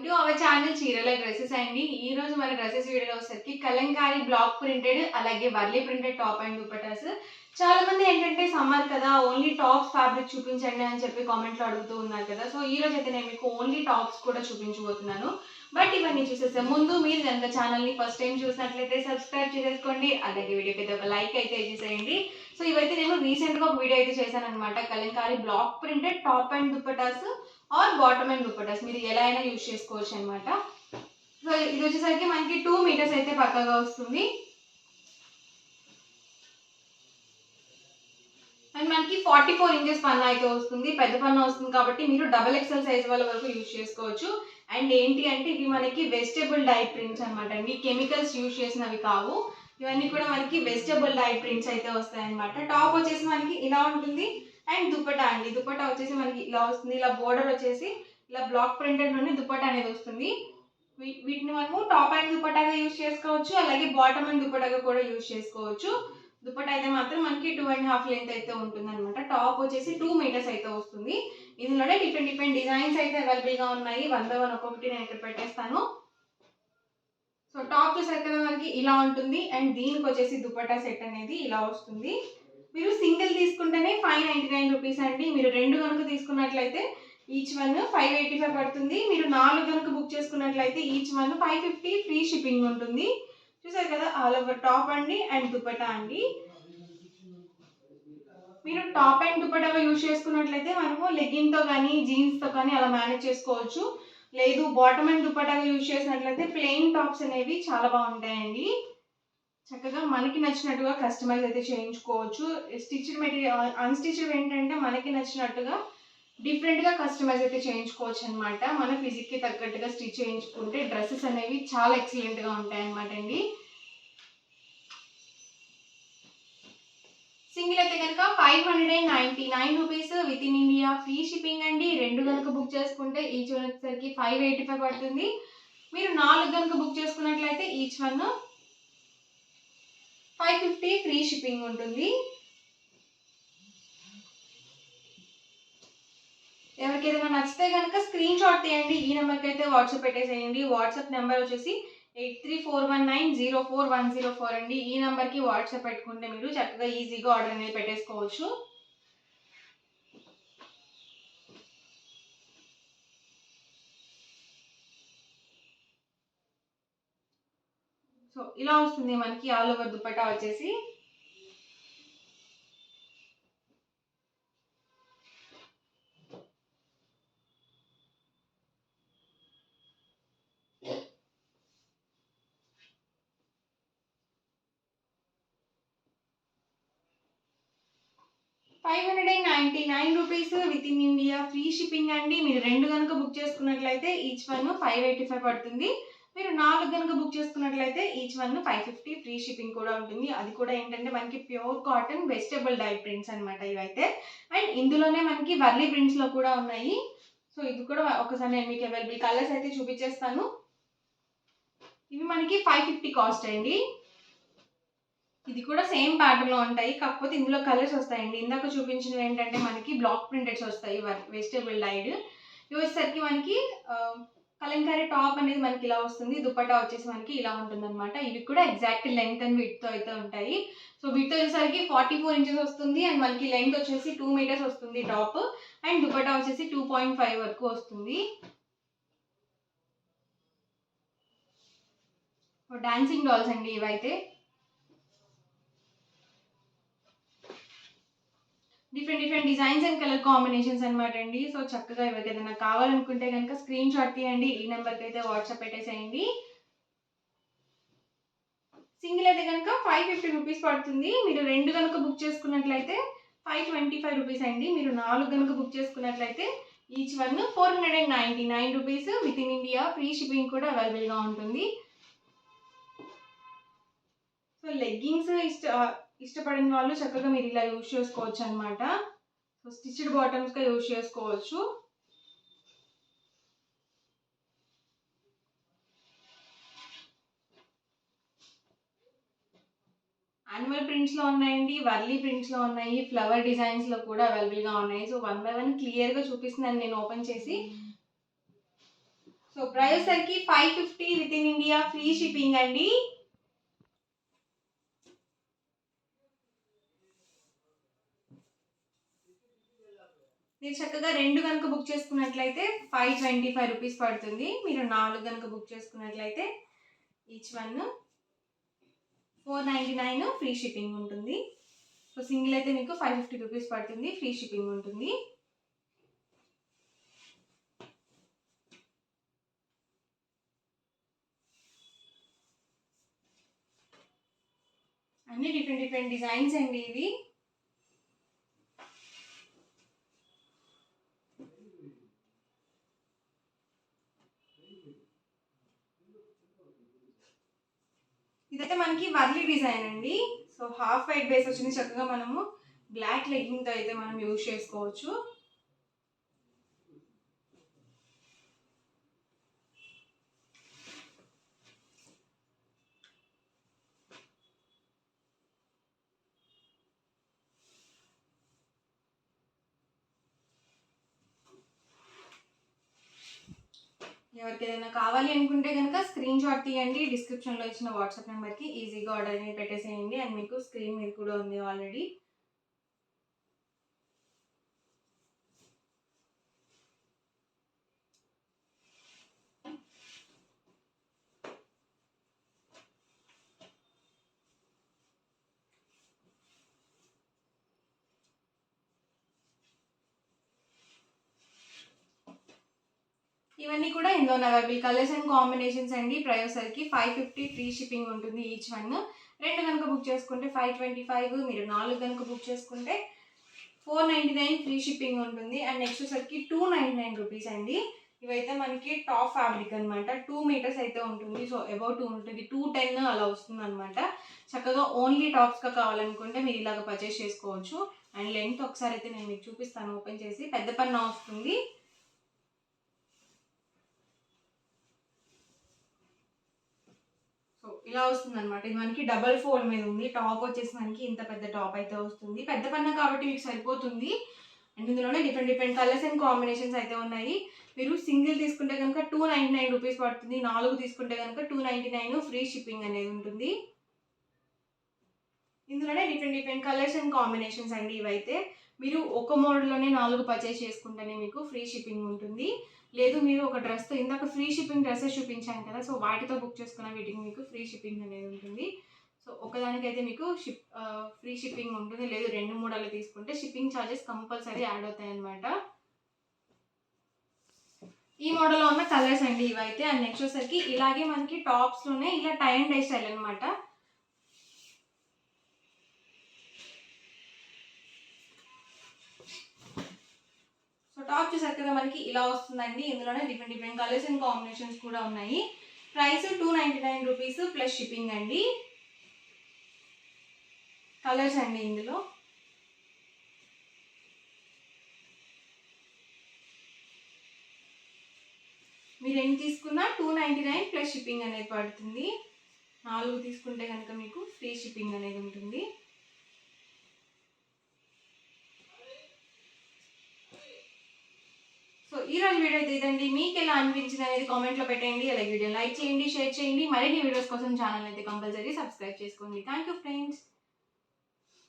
To our channel చీరల dresses అండి. ఈ రోజు మన డ్రెస్సెస్ వీడియోలో వచ్చేసరికి కలంకారీ బ్లాక్ ప్రింటెడ్ అలాగే Warli printed top and dupattas. చాలా మంది ఏంటంటే సమ్మర్ కదా ఓన్లీ టాప్స్ ఫ్యాబ్రిక్ చూపించండి అని చెప్పి కామెంట్లో అడుగుతూ ఉన్నారు కదా. సో ఈ రోజు అయితే నేను మీకు ఓన్లీ టాప్స్ కూడా చూపించబోతున్నాను. బట్ ఇవన్నీ చూసేసే ముందు మీరు కనుక ఛానల్ని ఫస్ట్ టైం చూసినట్లయితే సబ్స్క్రైబ్ చేసేసుకోండి. అలాగే వీడియోకి అయితే ఒక లైక్ అయితే చేసేయండి. సో ఇవైతే నేను రీసెంట్గా ఒక వీడియో అయితే చేశాను అనమాట. Kalamkari block printed top and dupattas or bottom and dupattas మీరు ఎలా అయినా యూజ్ చేసుకోవచ్చు అనమాట. సో ఇది వచ్చేసరికి మనకి 2 మీటర్స్ అయితే పక్కగా వస్తుంది. అండ్ మనకి 44 ఇంచెస్ పన్నా అయితే వస్తుంది. పెద్ద పన్నా వస్తుంది కాబట్టి మీరు XXL సైజ్ వాళ్ళ వరకు యూజ్ చేసుకోవచ్చు. అండ్ ఏంటి అంటే ఇవి మనకి వెజిటబుల్ డై ప్రింట్స్ అనమాట అండి. కెమికల్స్ యూజ్ చేసినవి కావు. ఇవన్నీ కూడా మనకి వెజిటబుల్ డై ప్రింట్స్ అయితే వస్తాయి అనమాట. టాప్ వచ్చేసి మనకి ఇలా ఉంటుంది. అండ్ దుపట్టా అండి, దుపట్టా వచ్చేసి మనకి ఇలా వస్తుంది. ఇలా బోర్డర్ వచ్చేసి ఇలా బ్లాక్ ప్రింటెడ్ నుండి దుపట్టా అనేది వస్తుంది. వీటిని మనము టాప్ అండ్ దుపట్టాగా యూజ్ చేసుకోవచ్చు, అలాగే బాటమ్ అండ్ దుపట్టాగా కూడా యూజ్ చేసుకోవచ్చు. దుపట్టా అయితే మాత్రం మనకి 2.5 లెంత్ అయితే ఉంటుంది అనమాట. టాప్ వచ్చేసి 2 మీటర్స్ అయితే వస్తుంది. ఇందులోనే డిఫరెంట్ డిజైన్స్ అయితే అవైలబుల్గా ఉన్నాయి. 1 by 1 ఒక్కొక్కటి నేను ఇక్కడ పెట్టేస్తాను. సో టాప్ చూసారు కదా మనకి ఇలా ఉంటుంది. అండ్ దీనికి వచ్చేసి దుపట్టా సెట్ అనేది ఇలా వస్తుంది. మీరు సింగిల్ తీసుకుంటేనే 599 రూపీస్ అండి. మీరు 2 కనుక తీసుకున్నట్లయితే ఈచ్ వన్ 585 పడుతుంది. మీరు 4 కనుక బుక్ చేసుకున్నట్లయితే ఈచ్ వన్ 550 ఫ్రీ షిప్పింగ్ ఉంటుంది. చూసారు కదా ఆల్ ఓవర్ టాప్ అండి అండ్ దుపట్టా అండి. మీరు టాప్ అండ్ దుపట్టాగా యూజ్ చేసుకున్నట్లయితే మనము లెగ్గిన్తో కానీ జీన్స్తో కానీ అలా మేనేజ్ చేసుకోవచ్చు. లేదు బాటమ్ అండ్ దుపట్టాగా యూజ్ చేసినట్లయితే ప్లెయిన్ టాప్స్ అనేవి చాలా బాగుంటాయండి. చక్కగా మనకి నచ్చినట్టుగా కస్టమైజ్ అయితే చేయించుకోవచ్చు. స్టిచ్డ్ మెటీరియల్ అన్స్టిచ్డ్ ఏంటంటే మనకి నచ్చినట్టుగా డిఫరెంట్గా కస్టమైజ్ అయితే చేయించుకోవచ్చు అనమాట. మన ఫిజిక్కి తగ్గట్టుగా స్టిచ్ చేయించుకుంటే డ్రెస్సెస్ అనేవి చాలా ఎక్సలెంట్గా ఉంటాయి అనమాట అండి. సింగిల్ అయితే కనుక 599 rupees with in India free shipping అండి. 2 కనుక బుక్ చేసుకుంటే ఈచ్ వన్ వచ్చేసరికి 585 పడుతుంది. మీరు 4 కనుక బుక్ చేసుకున్నట్లయితే ఈచ్ వన్ 550 ఫ్రీ షిప్పింగ్ ఉంటుంది. ఎవరికి ఏదైనా నచ్చితే కనుక స్క్రీన్ షాట్ తీయండి. ఈ నెంబర్కి అయితే వాట్సాప్ పెట్టేసేయండి. వాట్సాప్ నెంబర్ వచ్చేసి 8341904104 అండి. ఈ నెంబర్కి వాట్సాప్ పెట్టుకుంటే మీరు చక్కగా ఈజీగా ఆర్డర్ అనేది పెట్టేసుకోవచ్చు. సో ఇలా వస్తుంది మనకి ఆల్ ఓవర్ దుపట్టా వచ్చేసి. ₹599 with in India free shipping అండి. మీరు 2 కనుక బుక్ చేసుకున్నట్లయితే ఈచ్ వన్ 585 పడుతుంది. మీరు 4 కనుక బుక్ చేసుకున్నట్లయితే ఈచ్ వన్ 550 ఫ్రీ షిప్పింగ్ కూడా ఉంటుంది. అది కూడా ఏంటంటే మనకి pure cotton vegetable dye prints అనమాట ఇవైతే. అండ్ ఇందులోనే మనకి వర్లీ ప్రింట్స్లో కూడా ఉన్నాయి. సో ఇది కూడా ఒకసారి నేను మీకు అవైలబుల్ కలర్స్ అయితే చూపించేస్తాను. ఇవి మనకి 550 కాస్ట్ అండి. ఇది కూడా సేమ్ ప్యాటర్న్లో ఉంటాయి, కాకపోతే ఇందులో కలర్స్ వస్తాయండి. ఇందాక చూపించినవి ఏంటంటే మనకి బ్లాక్ ప్రింటెడ్స్ వస్తాయి వెజిటబుల్ డైడ్. ఇవి వచ్చేసరికి మనకి కలంకారీ టాప్ అనేది మనకి ఇలా వస్తుంది. దుపట్టా వచ్చేసి మనకి ఇలా ఉంటుందన్నమాట. ఇవి కూడా ఎగ్జాక్ట్ లెంత్ అండ్ విడ్త్తో అయితే ఉంటాయి. సో విడ్త్ వచ్చేసరికి 44 ఇంచెస్ వస్తుంది. అండ్ మనకి లెంత్ వచ్చేసి 2 మీటర్స్ వస్తుంది టాప్. అండ్ దుపట్టా వచ్చేసి 2.5 వరకు వస్తుంది. డాన్సింగ్ డాల్స్ అండి ఇవైతే. Different designs and colour combinations అనమాట అండి. సో చక్కగా ఎవరికి ఏదైనా కావాలనుకుంటే కనుక స్క్రీన్ షాట్ తీయండి. ఈ నెంబర్కి అయితే వాట్సాప్ పెట్టేసేయండి. సింగిల్ అయితే కనుక 550 రూపీస్ పడుతుంది. మీరు 2 కనుక బుక్ చేసుకున్నట్లయితే 525 రూపీస్ అండి. మీరు 4 కనుక బుక్ చేసుకున్నట్లయితే each one 499 rupees with in India free shipping కూడా అవైలబుల్గా ఉంటుంది. సో లెగ్గింగ్స్ ఇష్టపడిన వాళ్ళు చక్కగా మీరు ఇలా యూజ్ చేసుకోవచ్చు అనమాట. సో స్టిచ్డ్ బాటమ్స్గా యూజ్ చేసుకోవచ్చు. యానిమల్ ప్రింట్స్లో ఉన్నాయండి, వర్లీ ప్రింట్స్లో ఉన్నాయి, ఫ్లవర్ డిజైన్స్లో కూడా అవైలబుల్గా ఉన్నాయి. సో 1 by 1 క్లియర్గా చూపిస్తున్నాను నేను ఓపెన్ చేసి. సో సో ప్రైస్ సరికి 550 with in India, free shipping అండి. మీరు చక్కగా 2 కనుక బుక్ చేసుకున్నట్లయితే 525 రూపీస్ పడుతుంది. మీరు 4 కనుక బుక్ చేసుకున్నట్లయితే ఈచ్ వన్ 499 ఫ్రీ షిప్పింగ్ ఉంటుంది. సో సింగిల్ అయితే మీకు 550 రూపీస్ పడుతుంది, ఫ్రీ షిప్పింగ్ ఉంటుంది. అన్ని డిఫరెంట్ డిజైన్స్ అండి ఇవి. ఇదైతే మనకి వర్లీ డిజైన్ అండి. సో హాఫ్ వైట్ బేస్ వచ్చింది, చక్కగా మనము బ్లాక్ లెగ్గింగ్తో అయితే మనం యూజ్ చేసుకోవచ్చు. ఎవరికి ఏదైనా కావాలి అనుకుంటే కనుక స్క్రీన్ షాట్ తీయండి, డిస్క్రిప్షన్లో ఇచ్చిన వాట్సాప్ నెంబర్కి ఈజీగా ఆర్డర్ అనేది పెట్టేసేయండి. అండ్ మీకు స్క్రీన్ మీద కూడా ఉంది ఆల్రెడీ. ఇవన్నీ కూడా ఇందులో అవైలబుల్ కలర్స్ అండ్ కాంబినేషన్స్ అండి. ప్రైస్ సరికి 550 ఫ్రీ షిప్పింగ్ ఉంటుంది ఈచ్ వన్. 2 కనుక బుక్ చేసుకుంటే 525, మీరు 4 కనుక బుక్ చేసుకుంటే 499 ఫ్రీ షిప్పింగ్ ఉంటుంది. అండ్ నెక్స్ట్ సరికి 299 రూపీస్ అండి. ఇవైతే మనకి టాప్ ఫ్యాబ్రిక్ అనమాట, 2 మీటర్స్ అయితే ఉంటుంది. సో అబౌట్ 2 ఉంటుంది, 210 అలా వస్తుంది అనమాట. చక్కగా ఓన్లీ టాప్స్గా కావాలనుకుంటే మీరు ఇలాగ పర్చేస్ చేసుకోవచ్చు. అండ్ లెంత్ ఒకసారి అయితే నేను మీకు చూపిస్తాను ఓపెన్ చేసి. పెద్ద పన్నా వస్తుంది. సో ఇలా వస్తుంది అనమాట. ఇది మనకి డబల్ ఫోల్డ్ మీద ఉంది. టాప్ వచ్చేసి మనకి ఇంత పెద్ద టాప్ అయితే వస్తుంది. పెద్ద పన్నా కాబట్టి మీకు సరిపోతుంది. అండ్ ఇందులోనే డిఫరెంట్ కలర్స్ అండ్ కాంబినేషన్స్ అయితే ఉన్నాయి. మీరు సింగిల్ తీసుకుంటే కనుక 299 రూపీస్ పడుతుంది. 4 తీసుకుంటే కనుక 299 ఫ్రీ షిప్పింగ్ అనేది ఉంటుంది. ఇందులోనే డిఫరెంట్ కలర్స్ అండ్ కాంబినేషన్స్ అండి ఇవైతే. మీరు ఒక మోడల్లోనే 4 పర్చేస్ చేసుకుంటేనే మీకు ఫ్రీ షిప్పింగ్ ఉంటుంది. లేదు మీరు ఒక డ్రెస్తో, ఇందాక ఫ్రీ షిప్పింగ్ డ్రెస్సెస్ చూపించాను కదా, సో వాటితో బుక్ చేసుకున్న వీటికి మీకు ఫ్రీ షిప్పింగ్ అనేది ఉంటుంది. సో ఒకదానికైతే మీకు ఫ్రీ షిప్పింగ్ ఉంటుంది. లేదు 2, 3 అలా తీసుకుంటే షిప్పింగ్ ఛార్జెస్ కంపల్సరీ యాడ్ అవుతాయి అన్నమాట. ఈ మోడల్లో ఉన్న కలర్స్ అండి ఇవైతే. అండ్ నెక్స్ట్ వచ్చేసరికి ఇలాగే మనకి టాప్స్లోనే ఇలా టై అండ్ డై స్టైల్ అనమాట. సో టాప్ చూసారు కదా మనకి ఇలా వస్తుందండి. ఇందులోనే డిఫరెంట్ కలర్స్ అండ్ కాంబినేషన్స్ కూడా ఉన్నాయి. ప్రైస్ 299 రూపీస్ ప్లస్ షిప్పింగ్ అండి. కలర్స్ అండి ఇందులో. మీరు ఎన్ని తీసుకున్నా 299 ప్లస్ షిప్పింగ్ అనేది పడుతుంది. 4 తీసుకుంటే కనుక మీకు ఫ్రీ షిప్పింగ్ అనేది ఉంటుంది. సో ఈరోజు వీడియో అయితే ఇదండి. మీకు ఎలా అనిపించింది అనేది కామెంట్లో పెట్టండి. అలాగే వీడియో లైక్ చేయండి, షేర్ చేయండి. మరిన్ని వీడియోస్ కోసం ఛానల్ అయితే కంపల్సరీ సబ్స్క్రైబ్ చేసుకోండి. Thank you friends.